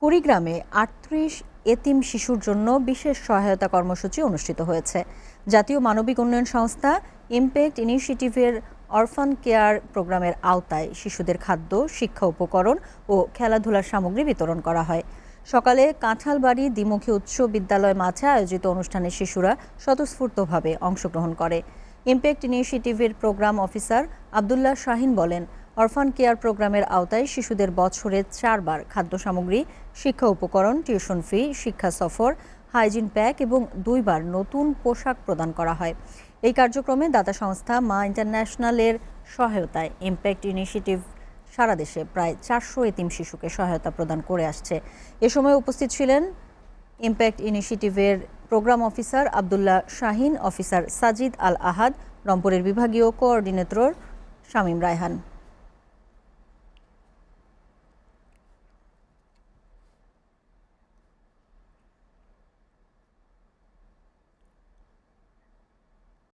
কুড়িগ্রামে ৩৮ এতিম শিশুর জন্য বিশেষ সহায়তা কর্মসূচি অনুষ্ঠিত হয়েছে। জাতীয় মানবিক উন্নয়ন সংস্থা ইমপ্যাক্ট ইনিশিয়েটিভের অরফান কেয়ার প্রোগ্রামের আওতায় শিশুদের খাদ্য, শিক্ষা উপকরণ ও খেলাধুলার সামগ্রী বিতরণ করা হয়। সকালে কাঁঠালবাড়ি দ্বিমুখী উচ্চ বিদ্যালয় মাঠে আয়োজিত অনুষ্ঠানে শিশুরা স্বতঃস্ফূর্তভাবে অংশগ্রহণ করে। ইমপ্যাক্ট ইনিশিয়েটিভের প্রোগ্রাম অফিসার আবদুল্লাহ শাহিন বলেন, অরফান কেয়ার প্রোগ্রামের আওতায় শিশুদের বছরে 4 বার খাদ্য সামগ্রী, শিক্ষা উপকরণ, টিউশন ফি, শিক্ষা সফর, হাইজিন প্যাক এবং 2 বার নতুন পোশাক প্রদান করা হয়। এই কার্যক্রমে দাতা সংস্থা মা ইন্টারন্যাশনালের সহায়তায় ইমপ্যাক্ট ইনিশিয়েটিভ সারা দেশে প্রায় 400 এতিম শিশুকে সহায়তা প্রদান করে আসছে। এ সময় উপস্থিত ছিলেন ইমপ্যাক্ট ইনিশিয়েটিভের programme officer Abdullah Shahin, officer Sajid Al Ahad, রংপুরের বিভাগীয় কোঅর্ডিনেটর শামীম রায়হান।